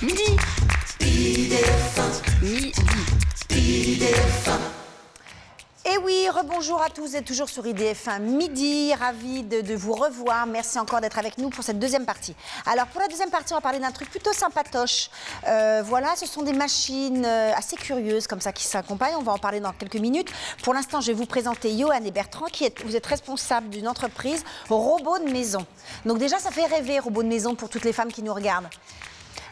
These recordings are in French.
Midi. Midi. Et oui, rebonjour à tous, vous êtes toujours sur IDF1 Midi, ravi de vous revoir. Merci encore d'être avec nous pour cette deuxième partie. Alors pour la deuxième partie, on va parler d'un truc plutôt sympatoche. Voilà, ce sont des machines assez curieuses comme ça qui s'accompagnent. On va en parler dans quelques minutes. Pour l'instant, je vais vous présenter Johan et Bertrand, vous êtes responsables d'une entreprise robot de maison. Donc déjà, ça fait rêver, robot de maison, pour toutes les femmes qui nous regardent.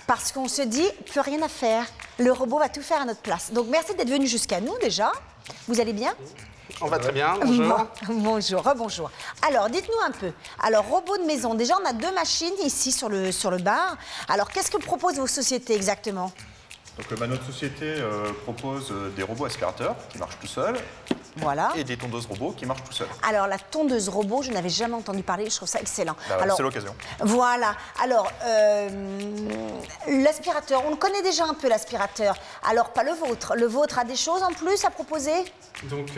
Parce qu'on se dit, plus rien à faire. Le robot va tout faire à notre place. Donc merci d'être venu jusqu'à nous déjà. Vous allez bien? On va très bien, bonjour. Bonjour, rebonjour. Alors, dites-nous un peu. Alors, robot de maison, déjà, on a deux machines ici sur le bar. Alors, qu'est-ce que proposent vos sociétés exactement? Donc, notre société propose des robots aspirateurs qui marchent tout seuls. Voilà. Et des tondeuses robots qui marchent tout seuls. Alors, la tondeuse robot, je n'avais jamais entendu parler, je trouve ça excellent. Bah ouais, c'est l'occasion. Voilà. Alors, l'aspirateur, on le connaît déjà un peu, l'aspirateur. Alors, pas le vôtre. Le vôtre a des choses en plus à proposer? Donc,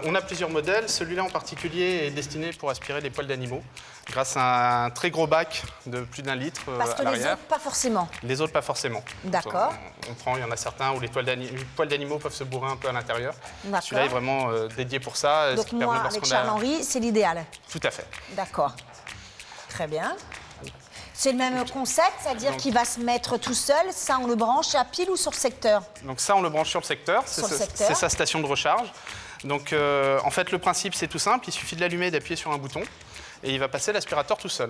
on a plusieurs modèles. Celui-là en particulier est destiné pour aspirer les poils d'animaux, grâce à un très gros bac de plus d'1 litre Parce que à l'arrière. les autres, pas forcément. Les autres, pas forcément. D'accord. Il y en a certains où les poils d'animaux peuvent se bourrer un peu à l'intérieur. D'accord. Celui-là est vraiment dédié pour ça. Donc moi, avec Charles-Henri, c'est l'idéal. Tout à fait. D'accord. Très bien. C'est le même concept, c'est-à-dire qu'il va se mettre tout seul. Ça, on le branche à pile ou sur secteur? Donc ça, on le branche sur le secteur. C'est sa station de recharge. Donc en fait, le principe, c'est tout simple. Il suffit de l'allumer et d'appuyer sur un bouton. Et il va passer l'aspirateur tout seul.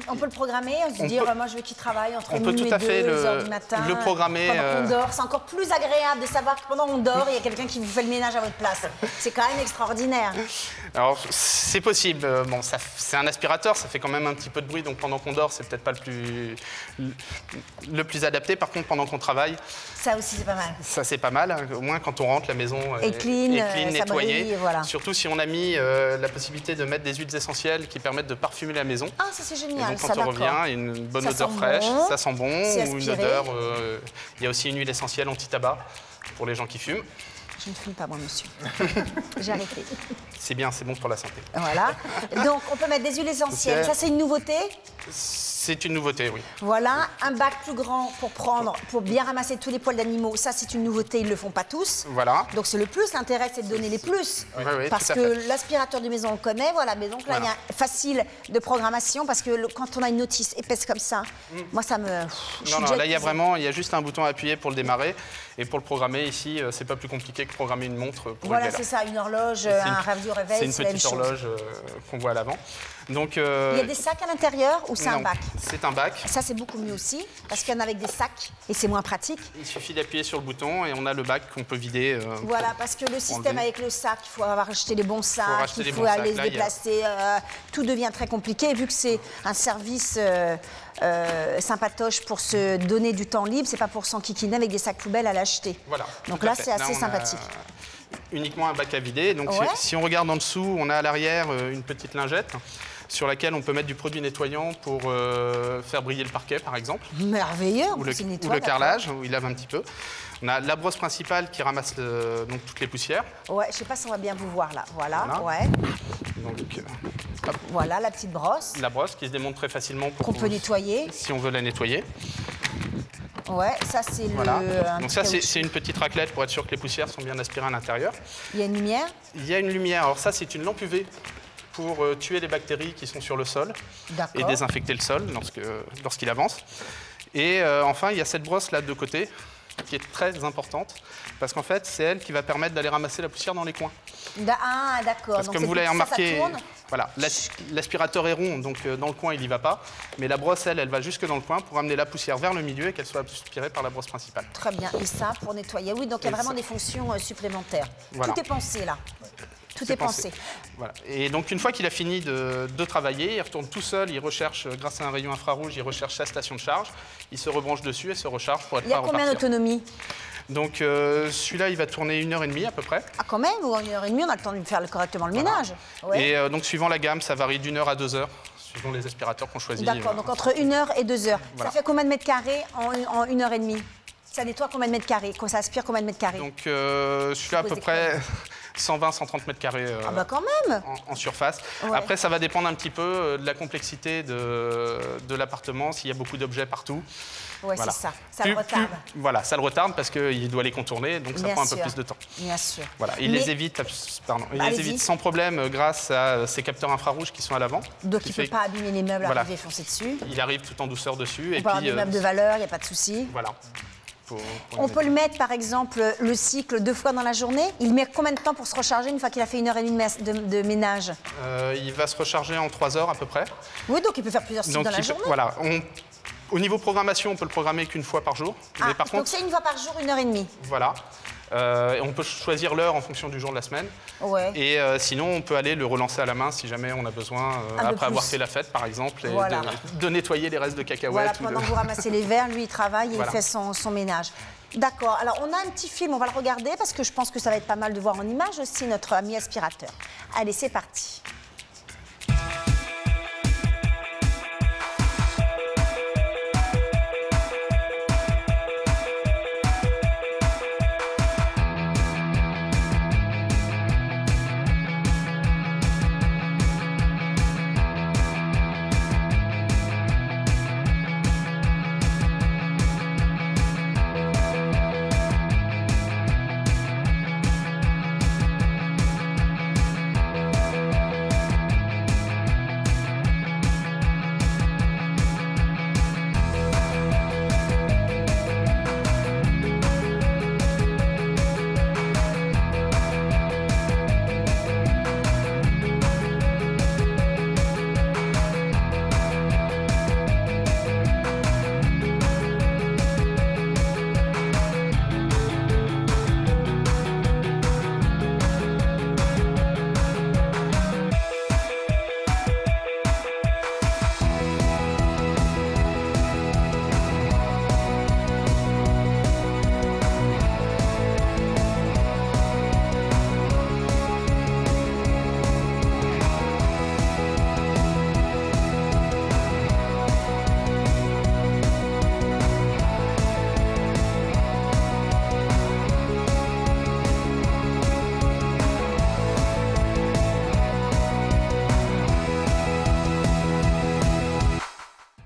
On peut le programmer, se dire, moi je veux qu'il travaille entre minuit et 2 heures du matin. Le programmer. Pendant qu'on dort, c'est encore plus agréable de savoir que pendant qu'on dort, il y a quelqu'un qui vous fait le ménage à votre place. C'est quand même extraordinaire. Alors, c'est possible. Bon, c'est un aspirateur, ça fait quand même un petit peu de bruit, donc pendant qu'on dort, c'est peut-être pas le plus adapté. Par contre, pendant qu'on travaille... Ça aussi, c'est pas mal. Ça, c'est pas mal. Au moins, quand on rentre, la maison est clean, nettoyée. Brille, voilà. Surtout si on a mis la possibilité de mettre des huiles essentielles qui permettent de parfumer la maison. Ah, ça c'est génial. Et donc, quand on revient, il y a une bonne odeur fraîche, ça sent bon, ou une odeur... il y a aussi une huile essentielle anti-tabac pour les gens qui fument. Je ne fume pas, moi, monsieur. J'ai arrêté. C'est bien, c'est bon pour la santé. Voilà. Donc, on peut mettre des huiles essentielles. Ça, c'est une nouveauté? C'est une nouveauté, oui. Voilà. Un bac plus grand pour bien ramasser tous les poils d'animaux. Ça, c'est une nouveauté. Ils ne le font pas tous. Voilà. Donc, c'est le plus. L'intérêt, c'est de donner les plus. Oui, parce que l'aspirateur de maison, on le connaît. Voilà. Mais donc, là, il y a facile de programmation. Parce que quand on a une notice épaisse comme ça, moi, ça me... Non, là, il y a juste un bouton à appuyer pour le démarrer. Et pour le programmer, ici, c'est pas plus compliqué que programmer une montre. Voilà, c'est ça, une horloge, un radio-réveil, c'est une petite horloge qu'on voit à l'avant. Donc, il y a des sacs à l'intérieur ou c'est un bac? C'est un bac. Ça, c'est beaucoup mieux aussi, parce qu'il y en a avec des sacs et c'est moins pratique. Il suffit d'appuyer sur le bouton et on a le bac qu'on peut vider. Voilà, parce que le système avec le sac, il faut avoir acheté les bons sacs, il faut aller se déplacer, tout devient très compliqué. Et vu que c'est un service sympatoche pour se donner du temps libre, c'est pas pour s'enquiquiner avec des sacs poubelles à l'acheter. Voilà. Donc là, c'est assez sympathique. Uniquement un bac à vider. Donc si on regarde en dessous, on a à l'arrière une petite lingette sur laquelle on peut mettre du produit nettoyant pour faire briller le parquet, par exemple. Merveilleux. Ou le carrelage, où il lave un petit peu. On a la brosse principale qui ramasse donc toutes les poussières. Ouais, je sais pas si on va bien vous voir là. Voilà. Ouais. Donc, voilà la petite brosse. La brosse qui se démonte très facilement pour qu'on peut nettoyer. Si on veut la nettoyer. Ouais, ça c'est Donc ça c'est une petite raclette pour être sûr que les poussières sont bien aspirées à l'intérieur. Il y a une lumière? Il y a une lumière. Alors ça c'est une lampe UV pour tuer les bactéries qui sont sur le sol et désinfecter le sol lorsqu'il avance. Et enfin il y a cette brosse là de côté qui est très importante parce qu'en fait c'est elle qui va permettre d'aller ramasser la poussière dans les coins. Ah d'accord. Parce que comme vous l'avez remarqué, voilà, l'aspirateur est rond, donc dans le coin il n'y va pas, mais la brosse elle va jusque dans le coin pour amener la poussière vers le milieu et qu'elle soit aspirée par la brosse principale. Très bien, et ça pour nettoyer, oui, donc il y a vraiment des fonctions supplémentaires. Voilà. Tout est pensé là. Tout est pensé. Voilà. Et donc une fois qu'il a fini de travailler, il retourne tout seul, il recherche, grâce à un rayon infrarouge, il recherche sa station de charge, il se rebranche dessus et se recharge pour être prêt à repartir. Il y a combien d'autonomie? Donc celui-là, il va tourner 1h30 à peu près. Ah quand même, ou en 1h30, on a le temps de faire correctement le ménage. Ouais. Et donc suivant la gamme, ça varie d'1 heure à 2 heures, suivant les aspirateurs qu'on choisit. D'accord, donc entre 1 heure et 2 heures. Voilà. Ça fait combien de mètres carrés en 1h30? Ça nettoie combien de mètres carrés? Ça aspire combien de mètres carrés? Donc, je suis à peu près 120-130 mètres carrés quand même. en surface. Ouais. Après, ça va dépendre un petit peu de la complexité de l'appartement, s'il y a beaucoup d'objets partout. Oui, c'est ça. Ça le retarde. Voilà, ça le retarde parce qu'il doit les contourner, donc ça prend un peu plus de temps. Bien sûr. Voilà, il les évite sans problème grâce à ces capteurs infrarouges qui sont à l'avant. Donc il ne peut pas abîmer les meubles, arriver foncer dessus. Il arrive tout en douceur dessus. On peut avoir des meubles de valeur, il n'y a pas de souci. Voilà. On peut le mettre, par exemple, le cycle 2 fois dans la journée. Il met combien de temps pour se recharger une fois qu'il a fait 1h30 de ménage? Il va se recharger en 3 heures à peu près. Oui, donc il peut faire plusieurs cycles dans la journée. Voilà. Au niveau programmation, on peut le programmer qu'une fois par jour. Mais par contre, c'est une fois par jour, 1h30. Voilà. On peut choisir l'heure en fonction du jour de la semaine. Ouais. Et sinon, on peut aller le relancer à la main si jamais on a besoin, après avoir fait la fête, par exemple, et de nettoyer les restes de cacahuètes. Voilà, pendant que vous ramassez les verres, lui, il travaille et il fait son ménage. D'accord. Alors, on a un petit film, on va le regarder parce que je pense que ça va être pas mal de voir en image aussi notre ami aspirateur. Allez, c'est parti.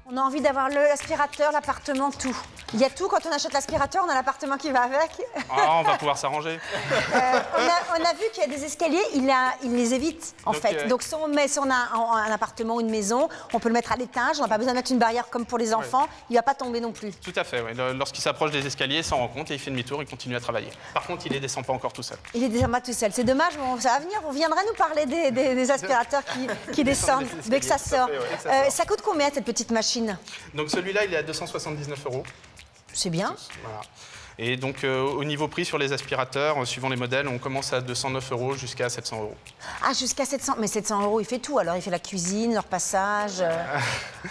On a envie d'avoir l'aspirateur, l'appartement, tout. Il y a tout, quand on achète l'aspirateur, on a l'appartement qui va avec. Ah, on va pouvoir s'arranger. On a vu qu'il y a des escaliers, il les évite en fait. Donc si on a un appartement ou une maison, on peut le mettre à l'étage, on n'a pas besoin de mettre une barrière comme pour les enfants, il ne va pas tomber non plus. Tout à fait, oui. Lorsqu'il s'approche des escaliers, il s'en rend compte et il fait demi-tour, il continue à travailler. Par contre, il ne les descend pas encore tout seul. Il ne les descend pas tout seul. C'est dommage, mais ça va venir. Vous viendrez nous parler des aspirateurs qui descendent dès que ça sort. Ça coûte combien cette petite machine? Donc celui-là, il est à 279 €. C'est bien. Voilà. Et donc, au niveau prix sur les aspirateurs, suivant les modèles, on commence à 209 € jusqu'à 700 €. Ah, jusqu'à 700. Mais 700 €, il fait tout. Alors, il fait la cuisine, leur passage,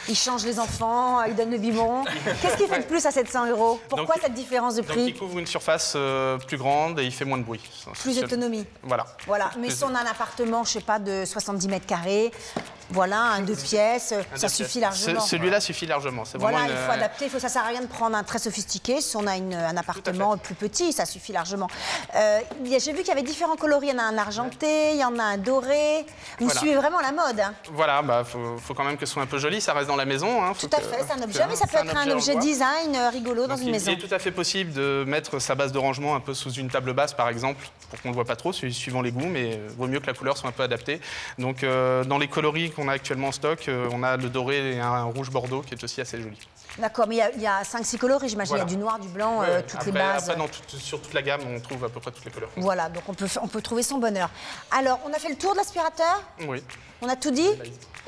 il change les enfants, il donne le biberon. Qu'est-ce qu'il fait de plus à 700 €? Pourquoi cette différence de prix? Donc, il couvre une surface plus grande et il fait moins de bruit. Plus d'autonomie. Voilà. Mais si on a un appartement, je ne sais pas, de 70 mètres carrés, voilà, un 2 pièces, ça suffit largement. Celui-là suffit largement. Voilà, il faut adapter. Ça ne sert à rien de prendre un très sophistiqué. Si on a un appartement plus petit, ça suffit largement. J'ai vu qu'il y avait différents coloris. Il y en a un argenté, il y en a un doré. Vous suivez vraiment la mode. Hein. Voilà, faut quand même que ce soit un peu joli. Ça reste dans la maison. Hein, tout à fait, c'est un objet, mais ça peut être un objet design rigolo dans une maison. Il est tout à fait possible de mettre sa base de rangement un peu sous une table basse, par exemple, pour qu'on ne le voit pas trop, suivant les goûts, mais vaut mieux que la couleur soit un peu adaptée. Donc, dans les coloris qu'on a actuellement en stock, on a le doré et un rouge bordeaux qui est aussi assez joli. D'accord, mais il y a 5-6 coloris, j'imagine. Voilà. Il y a du noir, du blanc, toutes les bases. Après, sur toute la gamme, on trouve à peu près toutes les couleurs. Voilà, donc on peut trouver son bonheur. Alors, on a fait le tour de l'aspirateur? Oui. On a tout dit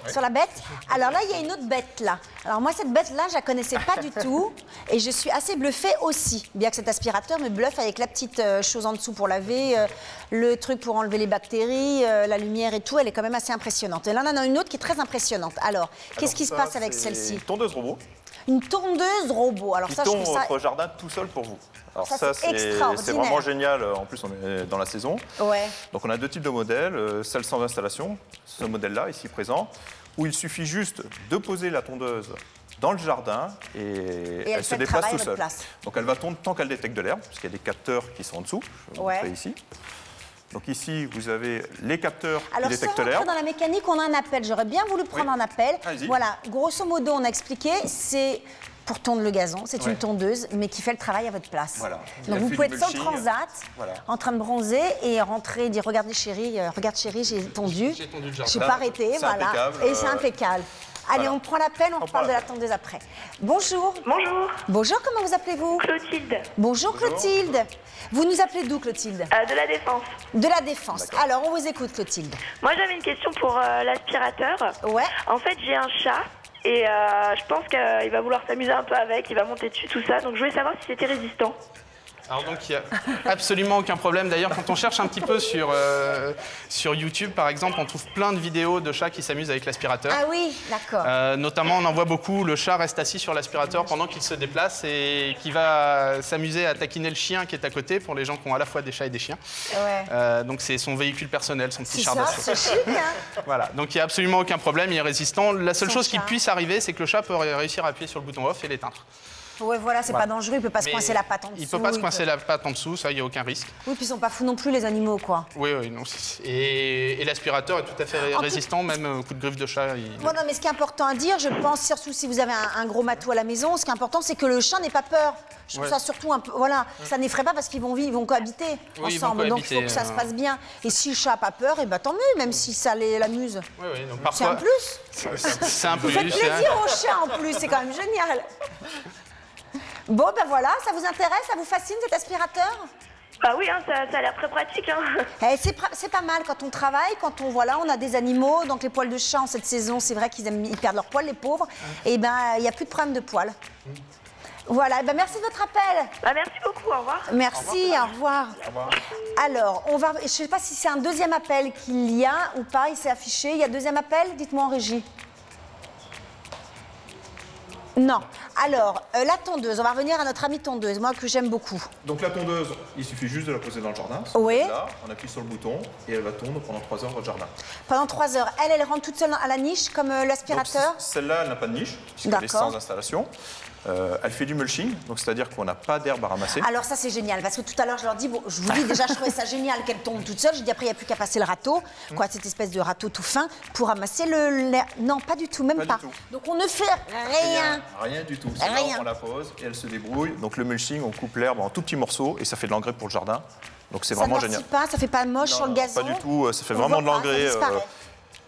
sur la bête? Alors là, il y a une autre bête là. Alors moi, cette bête-là, je la connaissais pas du tout. Et je suis assez bluffée aussi. Bien que cet aspirateur me bluffe avec la petite chose en dessous pour laver, le truc pour enlever les bactéries, la lumière et tout. Elle est quand même assez impressionnante. Et là, on en a une autre qui est très impressionnante. Alors, qu'est-ce qui se passe avec celle-ci? Une tondeuse robot. Une tondeuse robot. Alors ça, je trouve ça... votre jardin tout seul pour vous. Alors ça c'est vraiment génial. En plus, on est dans la saison. Ouais. Donc on a deux types de modèles. Celle sans installation, ce modèle-là, ici présent, où il suffit juste de poser la tondeuse dans le jardin et elle se déplace tout seul. Donc elle va tondre tant qu'elle détecte de l'herbe, parce qu'il y a des capteurs qui sont en dessous. Je vous montrer ici. Donc ici, vous avez les capteurs qui détectent l'herbe. Alors, dans la mécanique, on a un appel. J'aurais bien voulu prendre un appel. Voilà, grosso modo, on a expliqué, c'est pour tondre le gazon. C'est une tondeuse, mais qui fait le travail à votre place. Voilà. Donc vous pouvez être sur le transat, en train de bronzer et rentrer, dire regardez chérie, regarde chérie, j'ai tondu. Je ne suis pas arrêtée, voilà. Et c'est impeccable. Allez, on prend l'appel, on reparle de la tondeuse après. Bonjour. Bonjour. Bonjour, comment vous appelez-vous? Clotilde. Bonjour Clotilde. Vous nous appelez d'où, Clotilde? De la Défense. De la Défense. Alors, on vous écoute, Clotilde. Moi, j'avais une question pour l'aspirateur. Ouais. En fait, j'ai un chat et je pense qu'il va vouloir s'amuser un peu avec, il va monter dessus, tout ça. Donc, je voulais savoir si c'était résistant. Alors donc il n'y a absolument aucun problème. D'ailleurs, quand on cherche un petit peu sur YouTube, par exemple, on trouve plein de vidéos de chats qui s'amusent avec l'aspirateur. Ah oui, d'accord. Notamment, on en voit beaucoup, le chat reste assis sur l'aspirateur pendant qu'il se déplace et qui va s'amuser à taquiner le chien qui est à côté, pour les gens qui ont à la fois des chats et des chiens. Ouais. Donc c'est son véhicule personnel, son petit char d'assaut. C'est chic, hein. Voilà, donc il n'y a absolument aucun problème, il est résistant. La seule chose qui puisse arriver, c'est que le chat peut réussir à appuyer sur le bouton off et l'éteindre. Ouais, voilà, c'est pas dangereux, il peut pas se coincer la patte en dessous. Il peut pas se coincer la patte en dessous, ça, il n'y a aucun risque. Oui, puis ils sont pas fous non plus, les animaux, quoi. Oui, oui, non. Et l'aspirateur est tout à fait résistant, même coup de griffe de chat. Bon, non, mais ce qui est important à dire, je pense, surtout si vous avez un gros matou à la maison, ce qui est important, c'est que le chat n'ait pas peur. Je trouve ça surtout un peu, voilà, ça n'effraie pas parce qu'ils vont vivre, ils vont cohabiter ensemble, donc il faut que ça se passe bien. Et si le chat n'a pas peur, et ben tant mieux, même si ça l'amuse. Oui, oui, donc parfois. C'est un plus. C'est un plus. Vous faites plaisir au chat en plus, c'est quand même génial. Bon, ben voilà, ça vous intéresse, ça vous fascine cet aspirateur? Bah oui, hein, ça a l'air très pratique. Hein. C'est pas mal quand on travaille, quand on on a des animaux, donc les poils de chat en cette saison, c'est vrai qu'ils perdent leurs poils, les pauvres. Et ben il n'y a plus de problème de poils. Voilà, ben merci de votre appel. Bah, merci beaucoup, au revoir. Merci, au revoir. Au revoir. Alors, je ne sais pas si c'est un deuxième appel qu'il y a ou pas, il s'est affiché. Il y a deuxième appel, dites-moi en régie. Non. Alors, la tondeuse, on va revenir à notre amie tondeuse, moi que j'aime beaucoup. Donc la tondeuse, il suffit juste de la poser dans le jardin. Oui. Là, on appuie sur le bouton et elle va tondre pendant 3 heures dans le jardin. Pendant 3 heures. Elle rentre toute seule à la niche comme l'aspirateur? Celle-là, elle n'a pas de niche, puisqu'elle est sans installation. Elle fait du mulching, donc c'est-à-dire qu'on n'a pas d'herbe à ramasser. Alors ça c'est génial, parce que tout à l'heure je leur dis, bon, je vous dis déjà je trouvais ça génial qu'elle tombe toute seule, je dis après il n'y a plus qu'à passer le râteau, quoi, cette espèce de râteau tout fin, pour ramasser l'herbe. Non, pas du tout, même pas. Donc on ne fait rien. Rien du tout, c'est là on la pose et elle se débrouille. Donc le mulching, on coupe l'herbe en tout petits morceaux et ça fait de l'engrais pour le jardin. Donc c'est vraiment génial. Ça fait pas moche sur le gazon? Pas du tout, ça fait vraiment de l'engrais.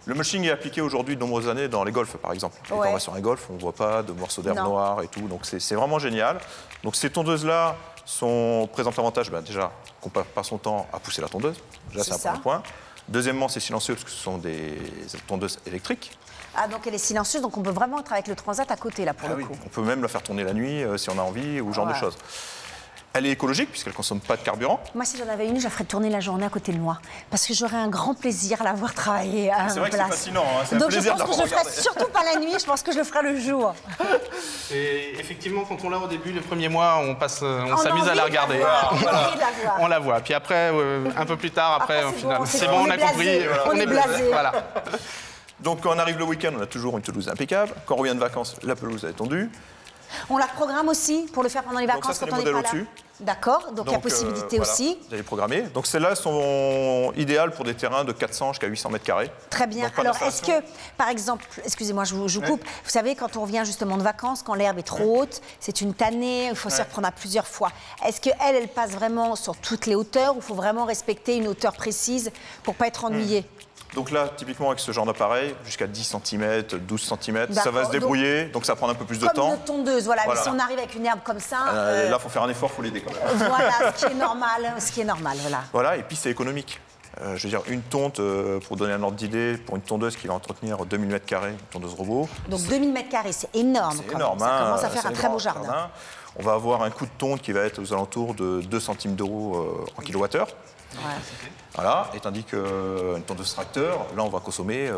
Le mulching est appliqué aujourd'hui de nombreuses années dans les golfs, par exemple. Et quand on va sur un golf, on ne voit pas de morceaux d'herbe noire et tout. Donc c'est vraiment génial. Donc ces tondeuses-là présentent l'avantage, déjà, qu'on ne perd pas son temps à pousser la tondeuse. Déjà, c'est un premier point. Deuxièmement, c'est silencieux parce que ce sont des tondeuses électriques. Ah, donc elle est silencieuse, donc on peut vraiment être avec le transat à côté, là, pour le coup. On peut même la faire tourner la nuit si on a envie, ou ce genre de choses. Elle est écologique puisqu'elle ne consomme pas de carburant. Moi, si j'en avais une, je la ferais tourner la journée à côté de moi. Parce que j'aurais un grand plaisir à la voir travailler à C'est vrai que c'est fascinant, hein, c'est un plaisir de la voir. Donc je pense que je le ferai surtout pas la nuit, je pense que je le ferai le jour. Et effectivement, quand on l'a au début, les premiers mois, on s'amuse à la regarder. On la voit. Puis après, un peu plus tard, au final, c'est bon, on a compris. On est blasé. Voilà. Donc quand on arrive le week-end, on a toujours une pelouse impeccable. Quand on revient de vacances, la pelouse est tondue. On la programme aussi pour le faire pendant les vacances quand on n'est pas là. D'accord, donc il y a possibilité aussi. Vous allez programmer. Donc celles-là sont idéales pour des terrains de 400 jusqu'à 800 mètres carrés. Très bien. Alors est-ce que, par exemple, excusez-moi, je vous coupe, vous savez, quand on revient justement de vacances, quand l'herbe est trop haute, c'est une tannée, il faut s'y reprendre à plusieurs fois. Est-ce qu'elle passe vraiment sur toutes les hauteurs ou il faut vraiment respecter une hauteur précise pour ne pas être ennuyé? Donc là, typiquement avec ce genre d'appareil, jusqu'à 10 cm, 12 cm, ça va se débrouiller, donc ça prend un peu plus de temps. Comme une tondeuse, voilà. Mais si on arrive avec une herbe comme ça... Là, il faut faire un effort, il faut l'aider quand même. Voilà, ce qui est normal, voilà. Voilà, et puis c'est économique. Je veux dire, une tonte, pour donner un ordre d'idée, pour une tondeuse qui va entretenir 2000 m², une tondeuse robot... Donc 2000 m², c'est énorme. C'est énorme, ça commence à faire un très beau jardin. On va avoir un coût de tonte qui va être aux alentours de 2 centimes d'euros en kilowattheure. Voilà, et tandis qu'une tondeuse tracteur, là on va consommer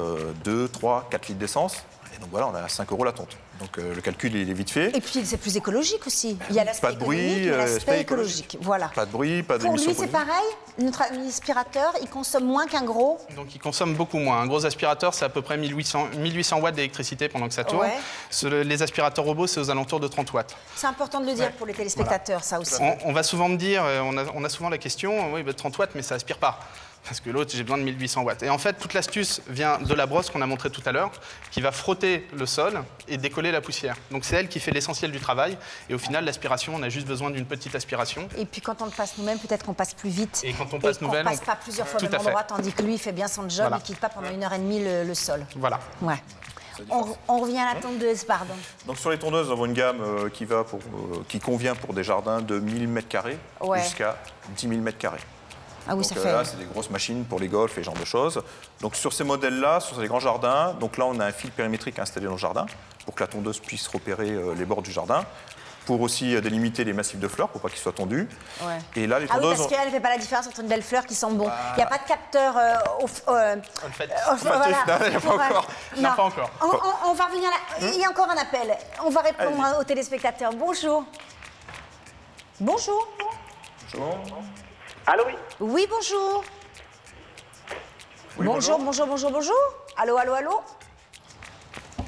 2, 3, 4 litres d'essence. Et donc voilà, on a 5 euros la tonte. Donc le calcul, il est vite fait. Et puis c'est plus écologique aussi. Il y a l'aspect économique et l'aspect écologique. Voilà. Pas de bruit, pas d'émission. Pour lui, c'est pareil. Notre aspirateur, il consomme moins qu'un gros. Donc il consomme beaucoup moins. Un gros aspirateur, c'est à peu près 1800 watts d'électricité pendant que ça tourne. Ouais. Les aspirateurs robots, c'est aux alentours de 30 watts. C'est important de le dire pour les téléspectateurs, ça aussi. On va souvent me dire, on a souvent la question, oui, 30 watts, mais ça aspire pas. Parce que l'autre, j'ai besoin de 1800 watts. Et en fait, toute l'astuce vient de la brosse qu'on a montrée tout à l'heure, qui va frotter le sol et décoller la poussière. Donc c'est elle qui fait l'essentiel du travail. Et au final, l'aspiration, on a juste besoin d'une petite aspiration. Et puis quand on le passe nous-mêmes, peut-être qu'on passe plus vite. Et quand on passe nous-mêmes, on passe pas plusieurs fois au même endroit, tandis que lui, il fait bien son job, il ne quitte pas pendant 1h30 le sol. Voilà. Ouais. On revient à la tondeuse, pardon. Donc sur les tondeuses, nous avons une gamme qui convient pour des jardins de 1000 m² jusqu'à 10 000 m². Ah oui, donc là, c'est des grosses machines pour les golfs et ce genre de choses. Donc sur ces modèles-là, sur les grands jardins, donc là on a un fil périmétrique installé dans le jardin pour que la tondeuse puisse repérer les bords du jardin, pour aussi délimiter les massifs de fleurs pour pas qu'ils soient tondus. Ouais. Et là, les tondeuses. Ah oui, parce qu'elle ne fait pas la différence entre une belle fleur qui sent bon. Il n'y a pas de capteur. Voilà. Il n'y a pas encore. Non, pas encore. On va revenir là. Il y a encore un appel. On va répondre aux téléspectateurs. Bonjour. Bonjour. Bonjour. Allô, oui. Oui, bonjour. Oui, bonjour. Allô.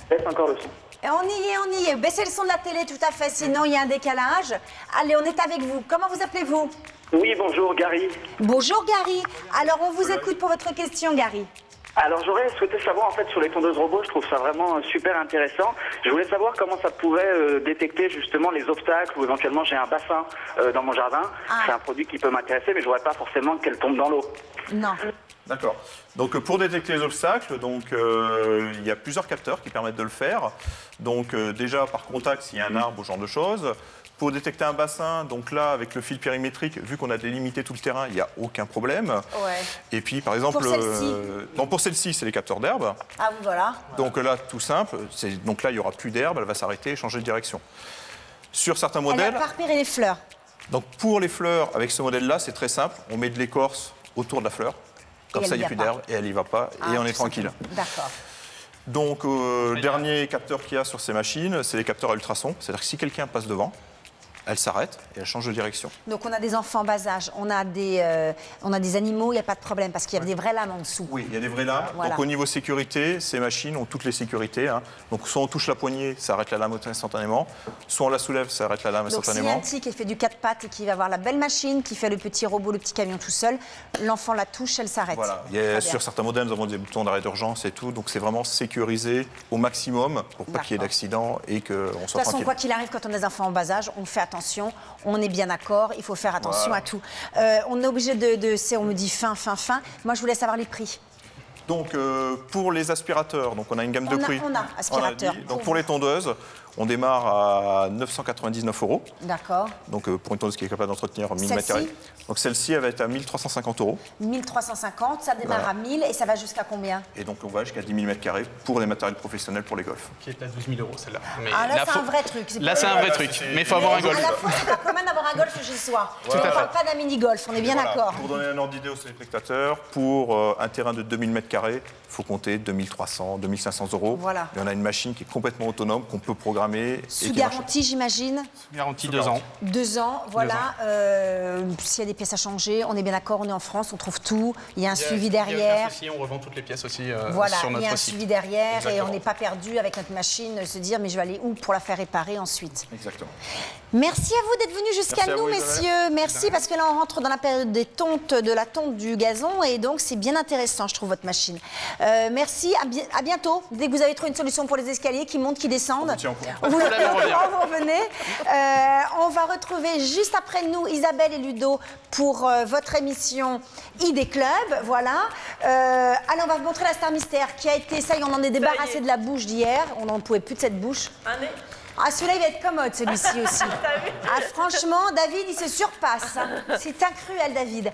Baisse encore le son. Et on y est. Baissez le son de la télé, tout à fait, sinon il y a un décalage. Allez, on est avec vous. Comment vous appelez-vous? Oui, bonjour, Gary. Bonjour, Gary. Alors, on vous écoute pour votre question, Gary. Alors, j'aurais souhaité savoir, en fait, sur les tondeuses robots, je trouve ça vraiment super intéressant. Je voulais savoir comment ça pouvait détecter, justement, les obstacles ou éventuellement, j'ai un bassin dans mon jardin. C'est un produit qui peut m'intéresser, mais je ne voudrais pas forcément qu'elle tombe dans l'eau. Non. D'accord. Donc pour détecter les obstacles, il y a plusieurs capteurs qui permettent de le faire. Donc déjà par contact s'il y a un arbre ou ce genre de choses. Pour détecter un bassin, donc là avec le fil périmétrique, vu qu'on a délimité tout le terrain, il n'y a aucun problème. Ouais. Et puis par exemple, pour celle-ci, c'est les capteurs d'herbe. Ah oui, voilà. Donc là tout simple, donc là il n'y aura plus d'herbe, elle va s'arrêter et changer de direction. Sur certains modèles. Elle va pas repérer les fleurs. Donc pour les fleurs, avec ce modèle-là, c'est très simple. On met de l'écorce autour de la fleur. Comme ça, il n'y a plus d'herbe et elle n'y va pas et on est tranquille. D'accord. Donc, le dernier capteur qu'il y a sur ces machines, c'est les capteurs à ultrasons. C'est-à-dire que si quelqu'un passe devant, elle s'arrête et elle change de direction. Donc, on a des enfants en bas âge, on a des animaux, il n'y a pas de problème parce qu'il y a des vraies lames en dessous. Oui, il y a des vraies lames. Voilà. Donc, au niveau sécurité, ces machines ont toutes les sécurités. Donc, soit on touche la poignée, ça arrête la lame instantanément. Soit on la soulève, ça arrête la lame instantanément. Donc, s'il y a un petit qui fait du 4 pattes et qui va avoir la belle machine, qui fait le petit robot, le petit camion tout seul, l'enfant la touche, elle s'arrête. Voilà. Sur certains modèles, nous avons des boutons d'arrêt d'urgence et tout. Donc, c'est vraiment sécurisé au maximum pour pas qu'il y ait d'accident et qu'on soit tranquille. De toute façon, quoi qu'il arrive, quand on a des enfants en bas âge, on fait attention. On est bien d'accord, il faut faire attention à tout. On est obligé on me dit fin. Moi, je voulais savoir les prix. Donc, pour les aspirateurs, donc on a une gamme de prix. On a aspirateur. Donc, pour les tondeuses, on démarre à 999 €. D'accord. Donc, pour une tondeuse qui est capable d'entretenir 1000 m². Donc, celle-ci, elle va être à 1350 €. 1350, ça démarre à 1000 et ça va jusqu'à combien? Et donc, on va jusqu'à 10 000 m² pour les matériels professionnels pour les golfs. Qui est à 12 000 € celle-là. Là, c'est un vrai truc. Là, c'est un vrai truc. Mais il faut avoir un golf. À la fois, c'est pas commun d'avoir un golf chez soi. On ne parle pas d'un mini-golf, on est bien d'accord. Pour donner un ordre d'idée aux téléspectateurs, pour un terrain de 2000 m², il faut compter 2300, 2500 €. Voilà. Et on a une machine qui est complètement autonome, qu'on peut programmer. Sous garantie, j'imagine. Garantie 2 ans. 2 ans, voilà. S'il y a des pièces à changer, on est bien d'accord, on est en France, on trouve tout. Il y a un suivi derrière. Il y a on revend toutes les pièces aussi voilà, sur notre site. il y a un suivi derrière. Exactement. Et on n'est pas perdu avec notre machine, se dire mais je vais aller où pour la faire réparer ensuite. Exactement. Merci à vous d'être venus jusqu'à nous, messieurs. Merci parce que là, on rentre dans la période des tontes, de la tonte du gazon et donc c'est bien intéressant, je trouve, votre machine. Merci, à bientôt. Dès que vous avez trouvé une solution pour les escaliers qui montent, qui descendent, vous revenez. On va retrouver juste après nous Isabelle et Ludo pour votre émission ID Club. Voilà. Allez, on va vous montrer la star mystère qui a été, ça y est, on en est débarrassé de la bouche d'hier. On n'en pouvait plus de cette bouche. Ah, celui-là, il va être commode, celui-ci aussi. Ah, franchement, David, il se surpasse. C'est incruel, David.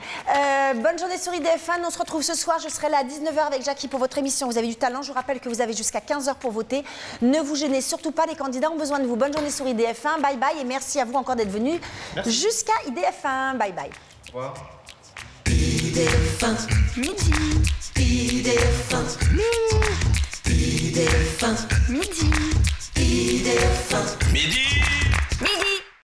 Bonne journée sur IDF1. On se retrouve ce soir. Je serai là à 19 h avec Jackie pour votre émission. Vous avez du talent. Je vous rappelle que vous avez jusqu'à 15 h pour voter. Ne vous gênez surtout pas. Les candidats ont besoin de vous. Bonne journée sur IDF1. Bye bye. Et merci à vous encore d'être venus jusqu'à IDF1. Bye bye. Au revoir. IDF1 midi. IDF1 IDF1